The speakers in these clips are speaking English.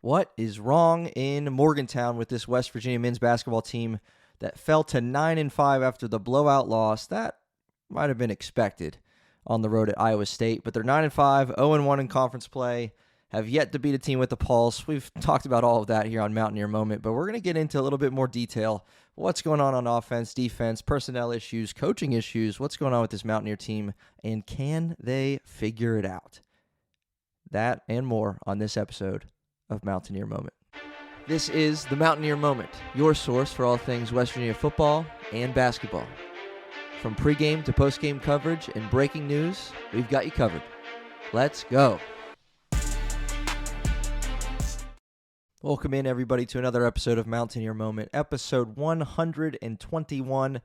What is wrong in Morgantown with this West Virginia men's basketball team that fell to 9-5 after the blowout loss? That might have been expected on the road at Iowa State, but they're 9-5, 0-1 in conference play, have yet to beat a team with a pulse. We've talked about all of that here on Mountaineer Moment, but we're going to get into a little bit more detail. What's going on offense, defense, personnel issues, coaching issues, what's going on with this Mountaineer team, and can they figure it out? That and more on this episode of Mountaineer Moment. This is the Mountaineer Moment, your source for all things West Virginia football and basketball. From pregame to postgame coverage and breaking news, we've got you covered. Let's go. Welcome in, everybody, to another episode of Mountaineer Moment, episode 121.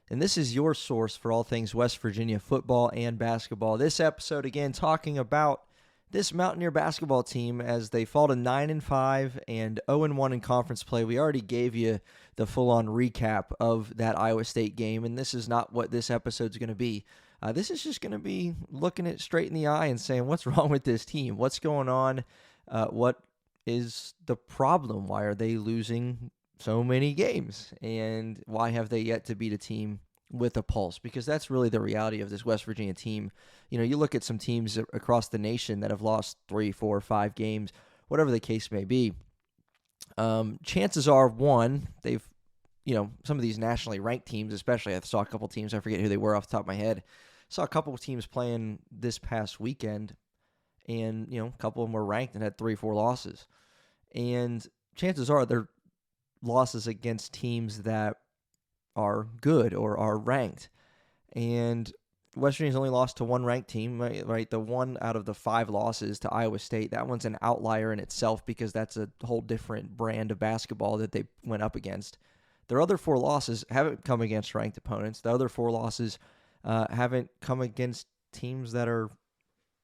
And this is your source for all things West Virginia football and basketball. This episode, again, talking about this Mountaineer basketball team as they fall to 9-5 and 0-1 in conference play. We already gave you the full-on recap of that Iowa State game, and this is not what this episode's going to be. This is just going to be looking it straight in the eye and saying, what's wrong with this team? What's going on? What is the problem? Why are they losing so many games? And why have they yet to beat a team with a pulse? Because that's really the reality of this West Virginia team. You know, you look at some teams across the nation that have lost 3, 4, 5 games, whatever the case may be. Chances are, one, they've, some of these nationally ranked teams, especially, I saw a couple teams, I forget who they were off the top of my head, saw a couple of teams playing this past weekend, and, a couple of them were ranked and had 3, 4 losses. And chances are they're losses against teams that are good or are ranked. And West Virginia's only lost to one ranked team, right? The one out of the 5 losses to Iowa State. That one's an outlier in itself because that's a whole different brand of basketball that they went up against. Their other 4 losses haven't come against ranked opponents. The other 4 losses haven't come against teams that are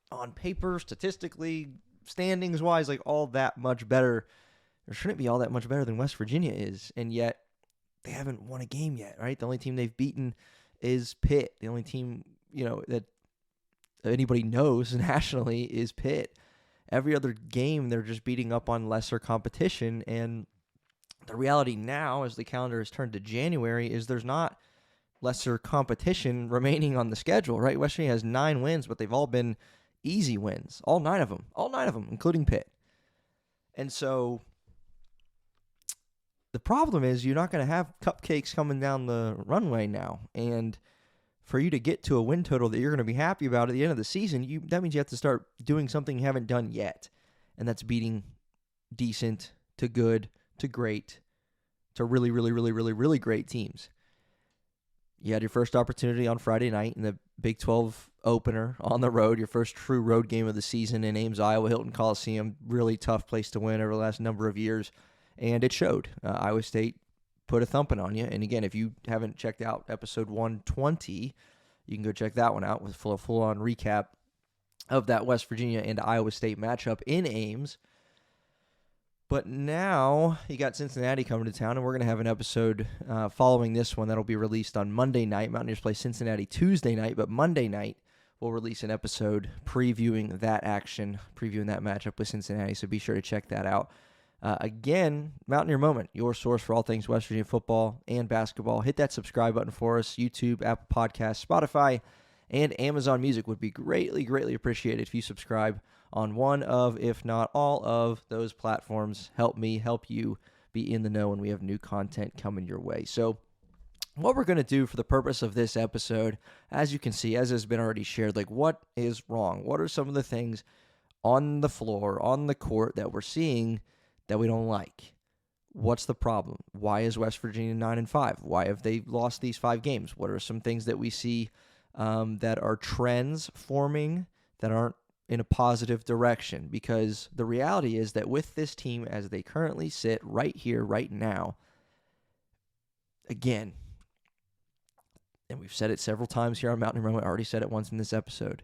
on paper, statistically, standings-wise, like all that much better. Or shouldn't be all that much better than West Virginia is. And yet, they haven't won a game yet, right? The only team they've beaten is Pitt. The only team, that anybody knows nationally is Pitt. Every other game, they're just beating up on lesser competition. And the reality now, as the calendar has turned to January, is there's not lesser competition remaining on the schedule, right? West Virginia has 9 wins, but they've all been easy wins. All 9 of them, including Pitt. And so the problem is you're not going to have cupcakes coming down the runway now. And for you to get to a win total that you're going to be happy about at the end of the season, that means you have to start doing something you haven't done yet. And that's beating decent to good to great to really, really, really, really, really great teams. You had your first opportunity on Friday night in the Big 12 opener on the road, your first true road game of the season in Ames, Iowa, Hilton Coliseum. Really tough place to win over the last number of years. And it showed. Iowa State put a thumping on you. And again, if you haven't checked out episode 120, you can go check that one out with a full-on recap of that West Virginia and Iowa State matchup in Ames. But now you got Cincinnati coming to town, and we're going to have an episode following this one that'll be released on Monday night. Mountaineers play Cincinnati Tuesday night, but Monday night we'll release an episode previewing that action, previewing that matchup with Cincinnati, so be sure to check that out. Again, Mountaineer Moment, your source for all things West Virginia football and basketball. Hit that subscribe button for us. YouTube, Apple Podcasts, Spotify, and Amazon Music would be greatly, greatly appreciated if you subscribe on one of, if not all of, those platforms. Help me, help you be in the know when we have new content coming your way. So what we're going to do for the purpose of this episode, as you can see, as has been already shared, like what is wrong? What are some of the things on the floor, on the court that we're seeing that we don't like? What's the problem? Why is West Virginia 9-5? Why have they lost these 5 games? What are some things that we see that are trends forming that aren't in a positive direction? Because the reality is that with this team as they currently sit right here, right now, again, and we've said it several times here on Mountaineer Moment, I already said it once in this episode,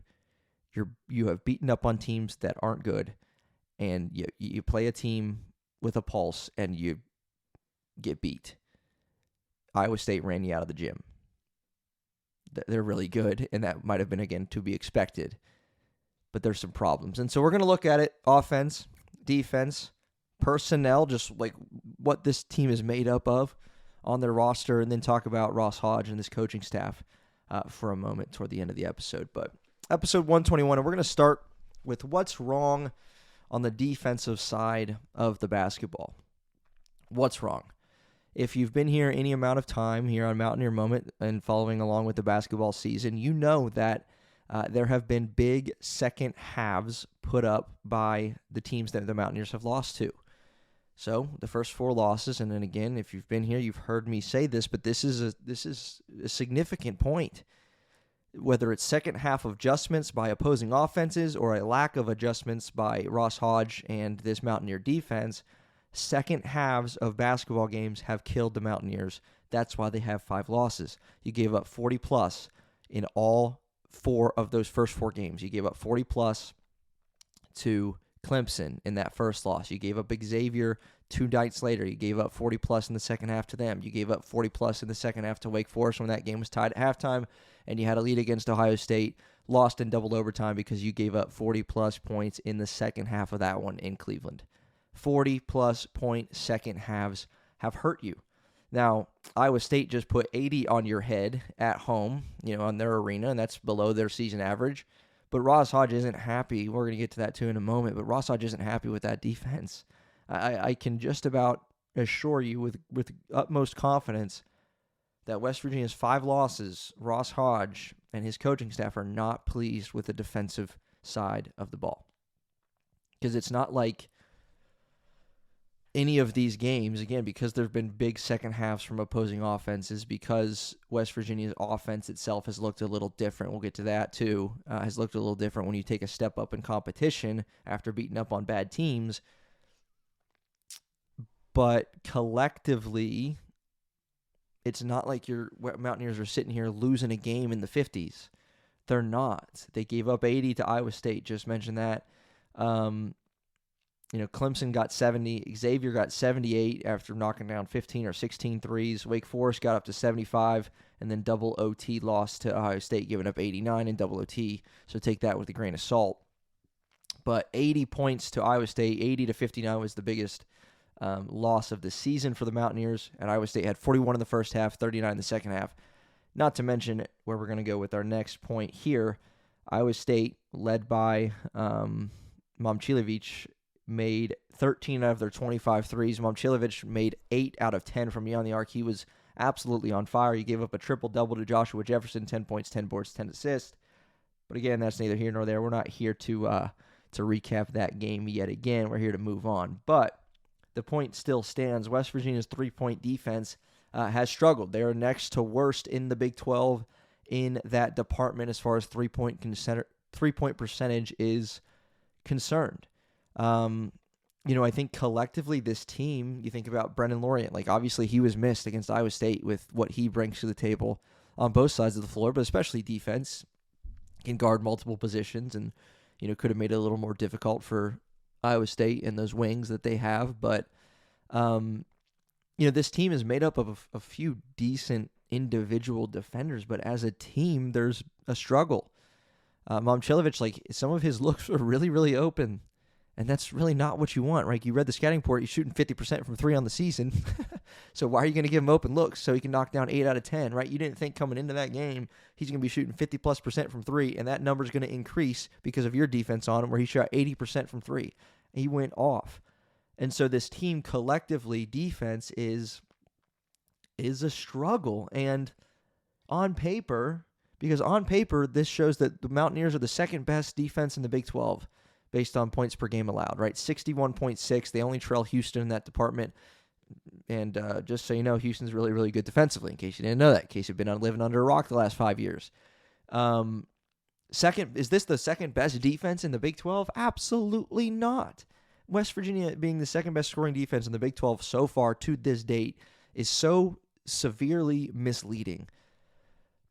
you have beaten up on teams that aren't good, and you play a team with a pulse and you get beat. Iowa State ran you out of the gym. They're really good, and that might have been, again, to be expected. But there's some problems. And so we're going to look at it, offense, defense, personnel, just like what this team is made up of on their roster, and then talk about Ross Hodge and this coaching staff for a moment toward the end of the episode. But episode 121, and we're going to start with what's wrong on the defensive side of the basketball. What's wrong? If you've been here any amount of time here on Mountaineer Moment and following along with the basketball season, you know that there have been big second halves put up by the teams that the Mountaineers have lost to. So the first 4 losses, and then again, if you've been here, you've heard me say this, but this is a significant point. Whether it's second half adjustments by opposing offenses or a lack of adjustments by Ross Hodge and this Mountaineer defense, second halves of basketball games have killed the Mountaineers. That's why they have 5 losses. You gave up 40-plus in all 4 of those first 4 games. You gave up 40-plus to Clemson in that first loss. You gave up Xavier 2 nights later. You gave up 40-plus in the second half to them. You gave up 40-plus in the second half to Wake Forest when that game was tied at halftime, and you had a lead against Ohio State, lost in double overtime because you gave up 40-plus points in the second half of that one in Cleveland. 40-plus point second halves have hurt you. Now, Iowa State just put 80 on your head at home, on their arena, and that's below their season average. But Ross Hodge isn't happy. We're going to get to that too in a moment, but Ross Hodge isn't happy with that defense. I can just about assure you with utmost confidence that West Virginia's 5 losses, Ross Hodge and his coaching staff are not pleased with the defensive side of the ball. Because it's not like any of these games, again, because there have been big second halves from opposing offenses, because West Virginia's offense itself has looked a little different. We'll get to that too. Has looked a little different when you take a step up in competition after beating up on bad teams. But collectively, it's not like your Mountaineers are sitting here losing a game in the 50s. They're not. They gave up 80 to Iowa State. Just mentioned that. Clemson got 70. Xavier got 78 after knocking down 15 or 16 threes. Wake Forest got up to 75, and then double OT lost to Ohio State, giving up 89 in double OT. So take that with a grain of salt. But 80 points to Iowa State, 80 to 59 was the biggest loss of the season for the Mountaineers. And Iowa State had 41 in the first half, 39 in the second half. Not to mention where we're going to go with our next point here. Iowa State, led by Momcilovic, made 13 out of their 25 threes. Momcilovic made 8 out of 10 from beyond the arc. He was absolutely on fire. He gave up a triple-double to Joshua Jefferson, 10 points, 10 boards, 10 assists. But again, that's neither here nor there. We're not here to recap that game yet again. We're here to move on. But the point still stands. West Virginia's three-point defense has struggled. They are next to worst in the Big 12 in that department as far as three-point percentage is concerned. I think collectively this team, you think about Brendan Lorient, like obviously he was missed against Iowa State with what he brings to the table on both sides of the floor, but especially defense. Can guard multiple positions and, could have made it a little more difficult for Iowa State and those wings that they have. But, this team is made up of a few decent individual defenders, but as a team, there's a struggle. Momcilovic, some of his looks are really, really open. And that's really not what you want, right? You read the scouting report, he's shooting 50% from 3 on the season. So why are you going to give him open looks so he can knock down 8 out of 10, right? You didn't think coming into that game he's going to be shooting 50+% from 3, and that number's going to increase because of your defense on him where he shot 80% from 3. He went off. And so this team collectively, defense is a struggle. And on paper, this shows that the Mountaineers are the second best defense in the Big 12. Based on points per game allowed, right? 61.6. They only trail Houston in that department. And just so you know, Houston's really, really good defensively, in case you didn't know that, in case you've been living under a rock the last 5 years. Is this the second best defense in the Big 12? Absolutely not. West Virginia being the second best scoring defense in the Big 12 so far to this date is so severely misleading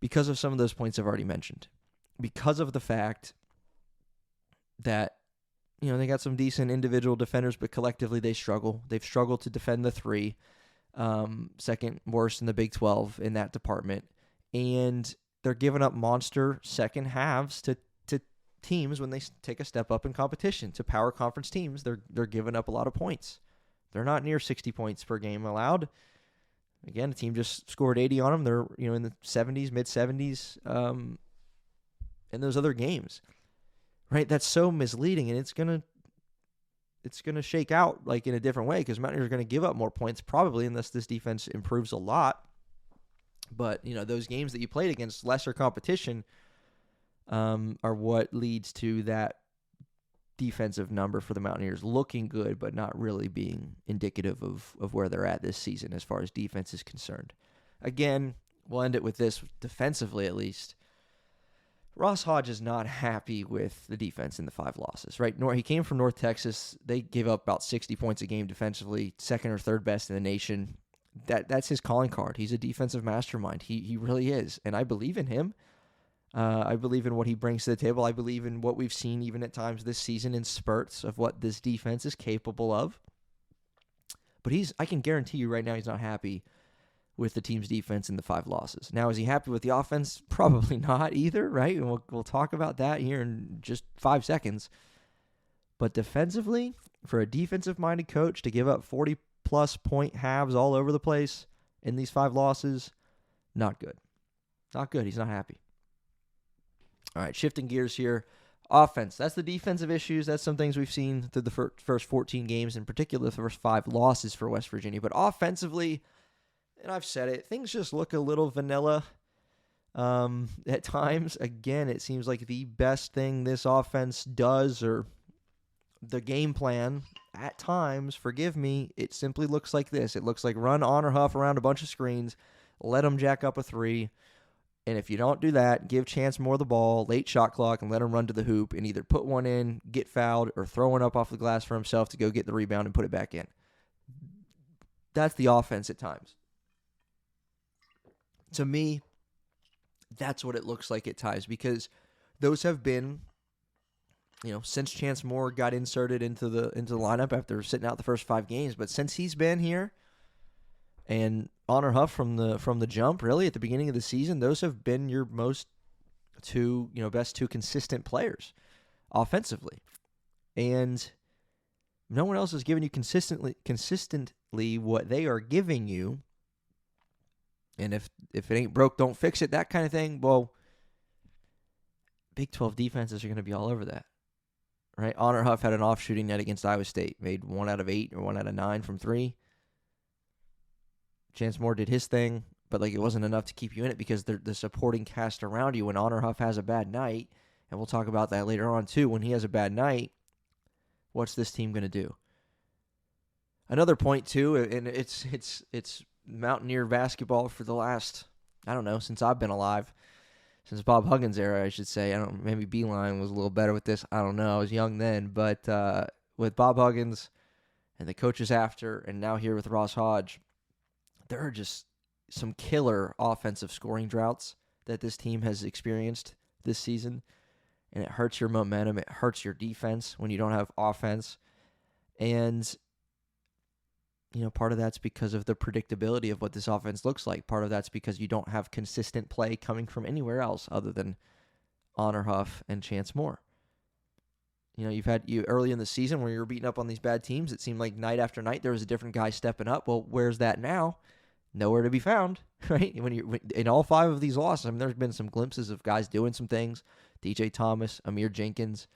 because of some of those points I've already mentioned. Because of the fact that they got some decent individual defenders, but collectively they struggle. They've struggled to defend the 3, second worst in the Big 12 in that department. And they're giving up monster second halves to teams when they take a step up in competition. To power conference teams, they're giving up a lot of points. They're not near 60 points per game allowed. Again, the team just scored 80 on them. They're in the 70s, mid 70s in those other games. Right? That's so misleading, and it's gonna shake out like in a different way because Mountaineers are going to give up more points probably unless this defense improves a lot. But those games that you played against lesser competition are what leads to that defensive number for the Mountaineers looking good, but not really being indicative of where they're at this season as far as defense is concerned. Again, we'll end it with this defensively at least. Ross Hodge is not happy with the defense in the 5 losses, right? He came from North Texas. They gave up about 60 points a game defensively, second or third best in the nation. That's his calling card. He's a defensive mastermind. He really is, and I believe in him. I believe in what he brings to the table. I believe in what we've seen even at times this season in spurts of what this defense is capable of. But I can guarantee you right now he's not happy with the team's defense in the 5 losses. Now, is he happy with the offense? Probably not either, right? And we'll talk about that here in just 5 seconds. But defensively, for a defensive-minded coach to give up 40-plus point halves all over the place in these 5 losses, not good. Not good. He's not happy. All right, shifting gears here. Offense. That's the defensive issues. That's some things we've seen through the first 14 games, in particular the first 5 losses for West Virginia. But offensively, and I've said it, things just look a little vanilla at times. Again, it seems like the best thing this offense does, or the game plan, at times, forgive me, it simply looks like this. It looks like run on or huff around a bunch of screens, let them jack up a 3, and if you don't do that, give Chance Moore the ball, late shot clock, and let him run to the hoop and either put one in, get fouled, or throw one up off the glass for himself to go get the rebound and put it back in. That's the offense at times. To me, that's what it looks like at times, because those have been, since Chance Moore got inserted into the lineup after sitting out the first 5 games, but since he's been here, and Honor Huff from the jump, really at the beginning of the season, those have been your best 2 consistent players offensively, and no one else is giving you consistently what they are giving you. And if it ain't broke, don't fix it, that kind of thing. Well, Big 12 defenses are going to be all over that, right? Honor Huff had an off shooting night against Iowa State, made 1 out of 8 or 1 out of 9 from 3. Chance Moore did his thing, but it wasn't enough to keep you in it because the supporting cast around you. When Honor Huff has a bad night, and we'll talk about that later on too, when he has a bad night, what's this team going to do? Another point too, and it's Mountaineer basketball for the last, since I've been alive, since Bob Huggins' era, I should say. Maybe Beeline was a little better with this. I don't know. I was young then, but with Bob Huggins and the coaches after, and now here with Ross Hodge, there are just some killer offensive scoring droughts that this team has experienced this season, and it hurts your momentum. It hurts your defense when you don't have offense, and part of that's because of the predictability of what this offense looks like. Part of that's because you don't have consistent play coming from anywhere else other than Honor Huff and Chance Moore. You've had early in the season where you were beating up on these bad teams. It seemed like night after night there was a different guy stepping up. Well, where's that now? Nowhere to be found, right? In all 5 of these losses, there's been some glimpses of guys doing some things. DJ Thomas, Amir Jenkins,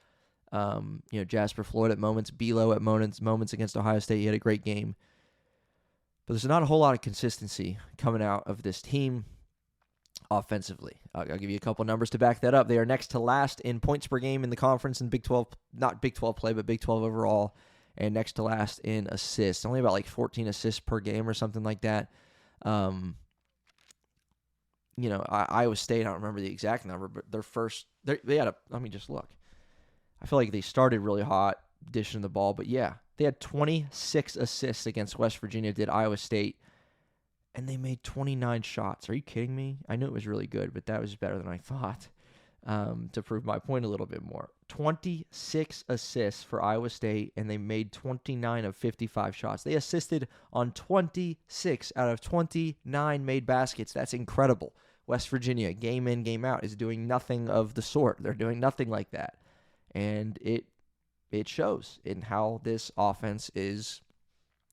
Jasper Floyd at moments, Belo at moments against Ohio State. He had a great game. But there's not a whole lot of consistency coming out of this team offensively. I'll give you a couple numbers to back that up. They are next to last in points per game in the conference in Big 12, not Big 12 play, but Big 12 overall, and next to last in assists. Only about 14 assists per game or something like that. Iowa State, I don't remember the exact number, but they had let me just look. I feel like they started really hot, dishing the ball, but yeah, they had 26 assists against West Virginia, did Iowa State, and they made 29 shots. Are you kidding me? I knew it was really good, but that was better than I thought, to prove my point a little bit more. 26 assists for Iowa State, and they made 29 of 55 shots. They assisted on 26 out of 29 made baskets. That's incredible. West Virginia, game in, game out, is doing nothing of the sort. They're doing nothing like that. And it shows in how this offense is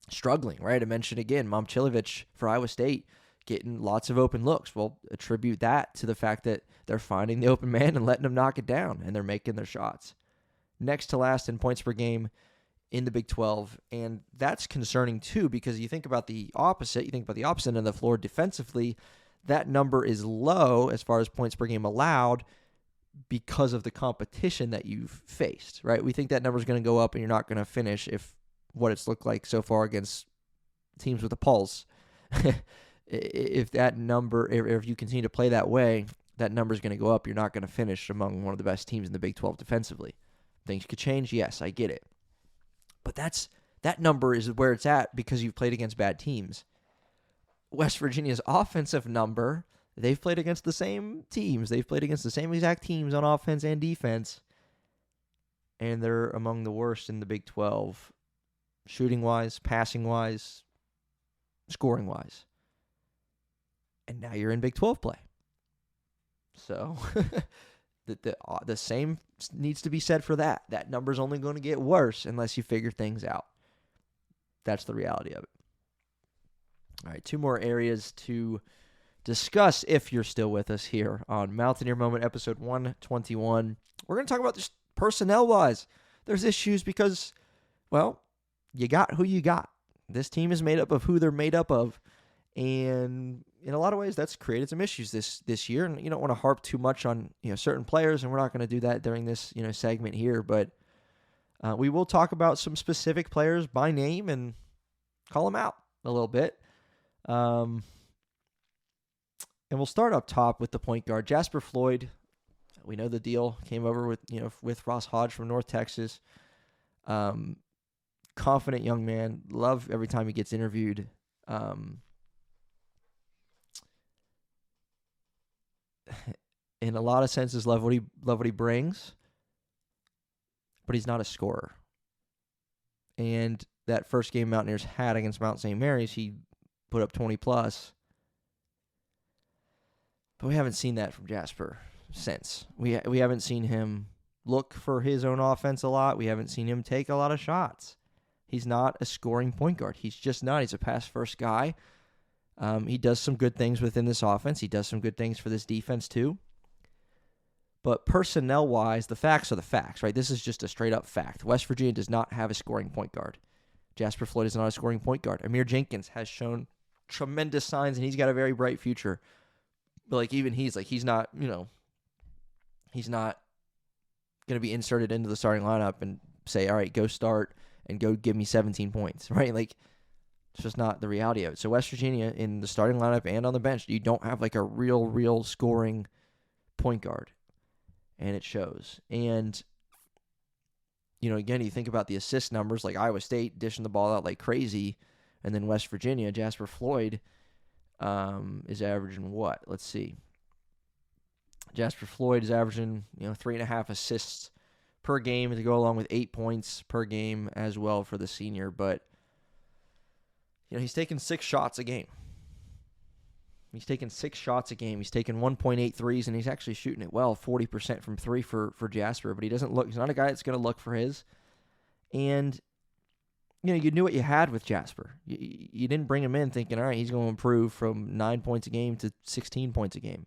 struggling, right? I mentioned again, Momcilovic for Iowa State getting lots of open looks. Well, attribute that to the fact that they're finding the open man and letting him knock it down, and they're making their shots. Next to last in points per game in the Big 12, and that's concerning too, because you think about the opposite. You think about the opposite end of the floor defensively. That number is low as far as points per game allowed because of the competition that you've faced, right? We think that number is going to go up, and you're not going to finish if what it's looked like so far against teams with a pulse. If that number, if you continue to play that way, that number is going to go up. You're not going to finish among one of the best teams in the Big 12 defensively. Things could change. Yes, I get it. But that number is where it's at because you've played against bad teams. West Virginia's offensive number, they've played against the same teams. They've played against the same exact teams on offense and defense. And they're among the worst in the Big 12, shooting-wise, passing-wise, scoring-wise. And now you're in Big 12 play. So the same needs to be said for that. That number's only going to get worse unless you figure things out. That's the reality of it. All right, 2 more areas to discuss if you're still with us here on Mountaineer Moment, episode 121. We're going to talk about just personnel-wise. There's issues because, well, you got who you got. This team is made up of who they're made up of. And in a lot of ways, that's created some issues this year. And you don't want to harp too much on certain players, and we're not going to do that during this segment here. But we will talk about some specific players by name and call them out a little bit. And we'll start up top with the point guard, Jasper Floyd. We know the deal. Came over with Ross Hodge from North Texas. Confident young man. Love every time he gets interviewed. In a lot of senses, love what he brings, but he's not a scorer. And that first game Mountaineers had against Mount St. Mary's, he put up 20 plus. But we haven't seen that from Jasper since. We haven't seen him look for his own offense a lot. We haven't seen him take a lot of shots. He's not a scoring point guard. He's just not. He's a pass-first guy. He does some good things within this offense. He does some good things for this defense too. But personnel-wise, the facts are the facts, right? This is just a straight-up fact. West Virginia does not have a scoring point guard. Jasper Floyd is not a scoring point guard. Amir Jenkins has shown tremendous signs, and he's got a very bright future. But even he's not, he's not going to be inserted into the starting lineup and say, all right, go start and go give me 17 points, right? It's just not the reality of it. So West Virginia in the starting lineup and on the bench, you don't have a real scoring point guard. And it shows. And, again, you think about the assist numbers, like Iowa State dishing the ball out like crazy. And then West Virginia, Jasper Floyd is averaging what? Let's see. Jasper Floyd is averaging, 3.5 assists per game to go along with 8 points per game as well for the senior. But, he's taking 6 shots a game. He's taking 6 shots a game. He's taking 1.8 threes, and he's actually shooting it well, 40% from 3 for Jasper. But he's not a guy that's going to look for his. And, you knew what you had with Jasper. You didn't bring him in thinking, all right, he's going to improve from 9 points a game to 16 points a game.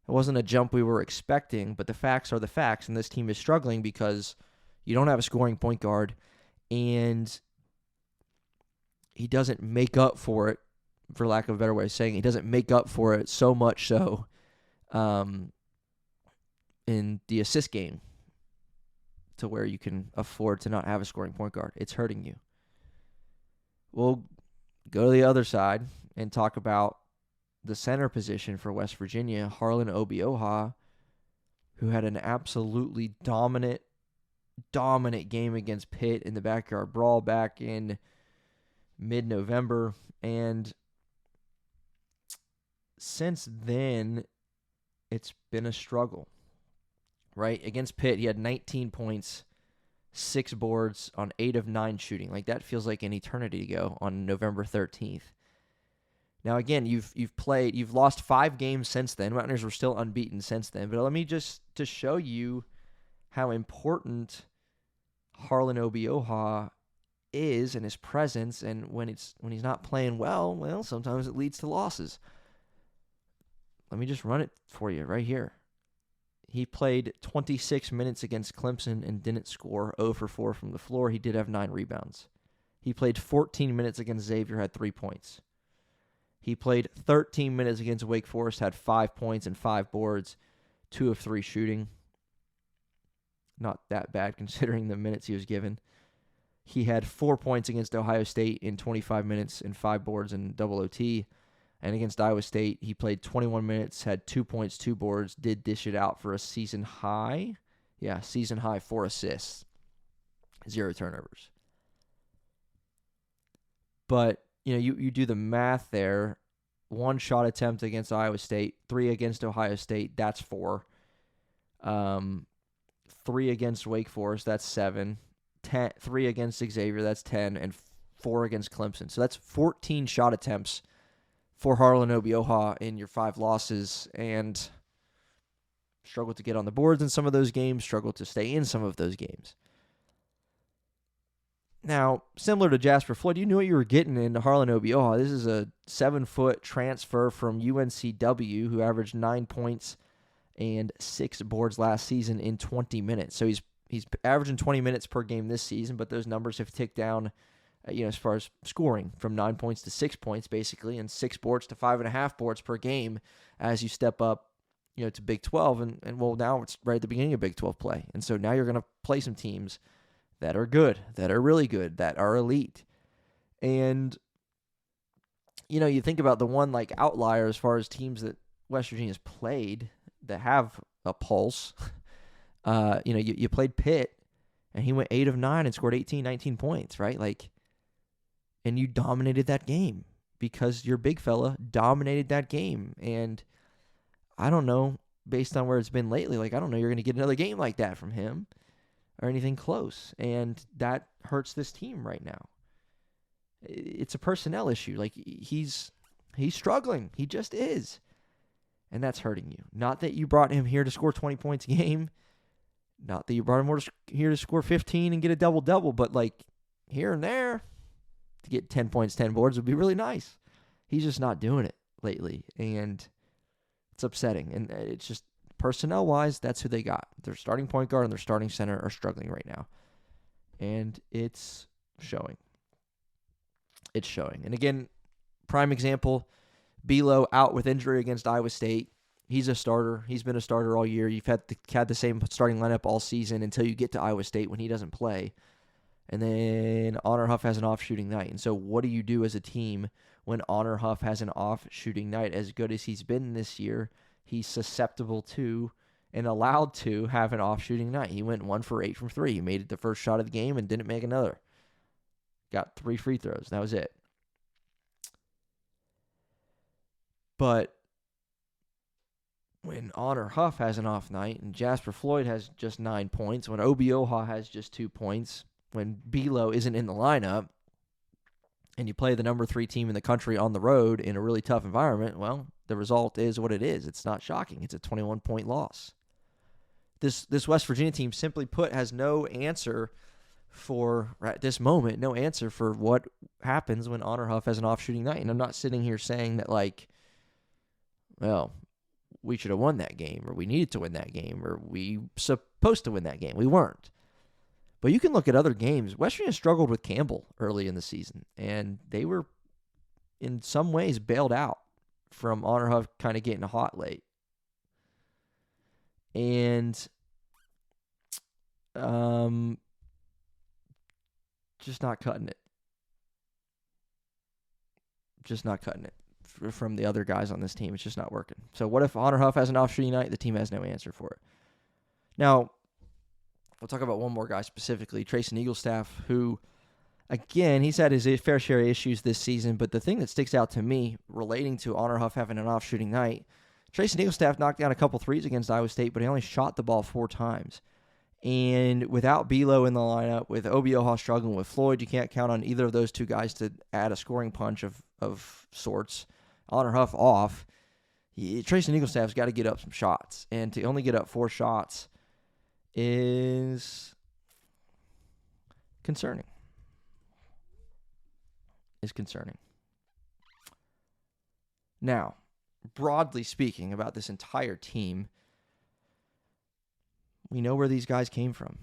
It wasn't a jump we were expecting, but the facts are the facts, and this team is struggling because you don't have a scoring point guard, and he doesn't make up for it, for lack of a better way of saying it. He doesn't make up for it so much so in the assist game to where you can afford to not have a scoring point guard. It's hurting you. We'll go to the other side and talk about the center position for West Virginia, Harlan Obioha, who had an absolutely dominant game against Pitt in the backyard brawl back in mid-November. And since then, it's been a struggle, right? Against Pitt, he had 19 points, 6 boards on 8 of 9 shooting. That feels like an eternity ago on November 13th. Now, again, you've lost 5 games since then. Mountaineers were still unbeaten since then. But let me just to show you how important Harlan Obioha is and his presence, and when he's not playing well, sometimes it leads to losses. Let me just run it for you right here. He played 26 minutes against Clemson and didn't score, 0 for 4 from the floor. He did have 9 rebounds. He played 14 minutes against Xavier, had 3 points. He played 13 minutes against Wake Forest, had 5 points and 5 boards, 2 of 3 shooting. Not that bad considering the minutes he was given. He had 4 points against Ohio State in 25 minutes and 5 boards in double OT. And against Iowa State, he played 21 minutes, had 2 points, 2 boards, did dish it out for a season high. Yeah, season high 4 assists, 0 turnovers. But, you do the math there. 1 shot attempt against Iowa State, 3 against Ohio State, that's 4. 3 against Wake Forest, that's 7. 3 against Xavier, that's 10, and 4 against Clemson. So that's 14 shot attempts for Harlan Obioha in your 5 losses, and struggled to get on the boards in some of those games, struggled to stay in some of those games. Now, similar to Jasper Floyd, you knew what you were getting in Harlan Obioha. This is a 7-foot transfer from UNCW who averaged 9 points and 6 boards last season in 20 minutes. So he's averaging 20 minutes per game this season, but those numbers have ticked down, as far as scoring, from 9 points to 6 points, basically, and 6 boards to 5.5 boards per game as you step up, to Big 12. And now it's right at the beginning of Big 12 play. And so now you're going to play some teams that are good, that are really good, that are elite. And, you think about the one outlier as far as teams that West Virginia's played that have a pulse. You played Pitt, and he went 8 of 9 and scored 18, 19 points, right? And you dominated that game because your big fella dominated that game. And I don't know, based on where it's been lately, I don't know you're going to get another game like that from him or anything close. And that hurts this team right now. It's a personnel issue. He's struggling. He just is. And that's hurting you. Not that you brought him here to score 20 points a game. Not that you brought him here to score 15 and get a double-double, but here and there, to get 10 points, 10 boards would be really nice. He's just not doing it lately, and it's upsetting. And it's just personnel-wise, that's who they got. Their starting point guard and their starting center are struggling right now. And it's showing. It's showing. And again, prime example, Belo out with injury against Iowa State. He's a starter. He's been a starter all year. You've had the same starting lineup all season until you get to Iowa State when he doesn't play. And then Honor Huff has an off shooting night. And so what do you do as a team when Honor Huff has an off shooting night? As good as he's been this year, he's susceptible to and allowed to have an off shooting night. He went 1 for 8 from 3. He made it the first shot of the game and didn't make another. Got 3 free throws. That was it. But when Honor Huff has an off night and Jasper Floyd has just 9 points, when Obioha has just 2 points, when Belo isn't in the lineup, and you play the number 3 team in the country on the road in a really tough environment, well, the result is what it is. It's not shocking. It's a 21-point loss. This West Virginia team, simply put, has no answer for, right at this moment, no answer for what happens when Honor Huff has an off shooting night. And I'm not sitting here saying that, we should have won that game, or we needed to win that game, or we supposed to win that game. We weren't. But you can look at other games. West Virginia struggled with Campbell early in the season, and they were in some ways bailed out from Honor Huff kind of getting hot late. And just not cutting it. Just not cutting it. From the other guys on this team, it's just not working. So what if Honor Huff has an off shooting night? The team has no answer for it. Now, we'll talk about one more guy specifically, Trayson Eaglestaff, who, again, he's had his fair share of issues this season, but the thing that sticks out to me relating to Honor Huff having an off shooting night, Trayson Eaglestaff knocked down a couple threes against Iowa State, but he only shot the ball 4 times. And without Belo in the lineup, with Obioha struggling with Floyd, you can't count on either of those 2 guys to add a scoring punch of sorts. Honor Huff off. Trayson Eaglestaff's got to get up some shots. And to only get up 4 shots is concerning. is concerning. Now, broadly speaking about this entire team, we know where these guys came from.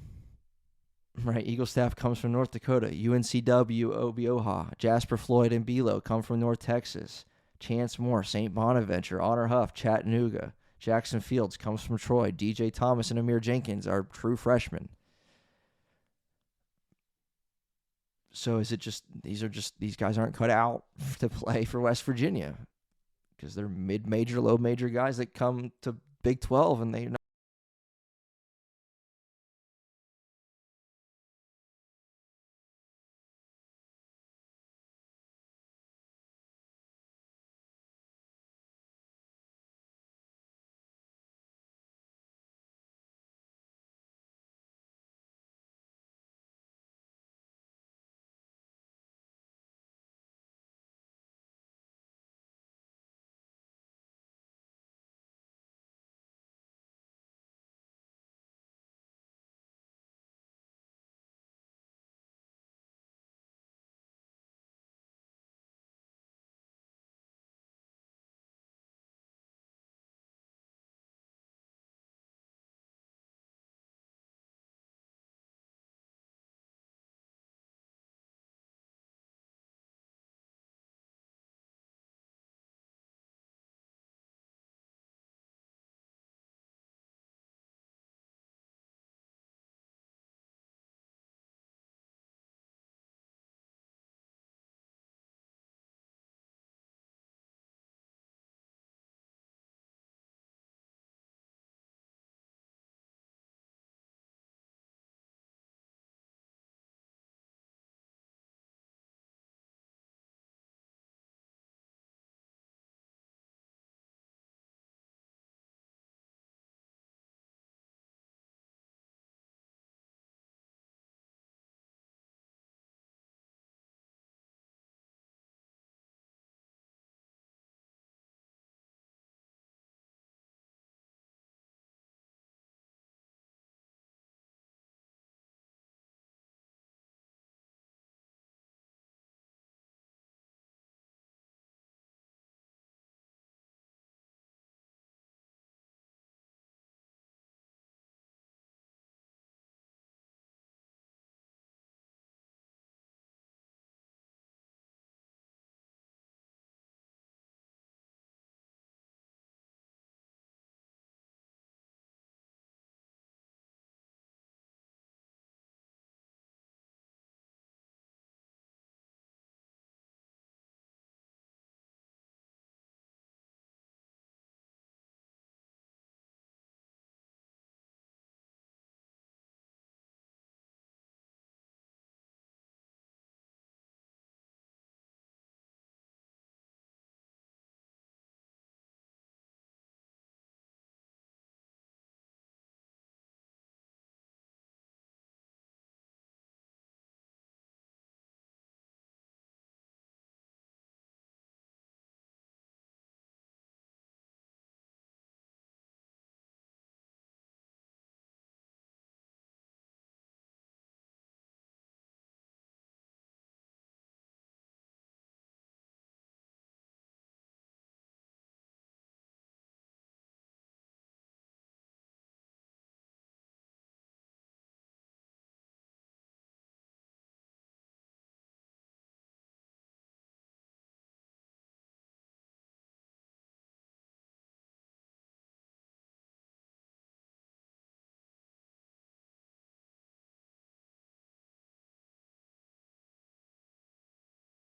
Right, Eagle Staff comes from North Dakota. UNCW, Obioha, Jasper Floyd, and Belo come from North Texas. Chance Moore, St. Bonaventure, Honor Huff, Chattanooga. Jackson Fields comes from Troy. DJ Thomas and Amir Jenkins are true freshmen. So is it just these guys aren't cut out to play for West Virginia because they're mid-major, low-major guys that come to Big 12 and they're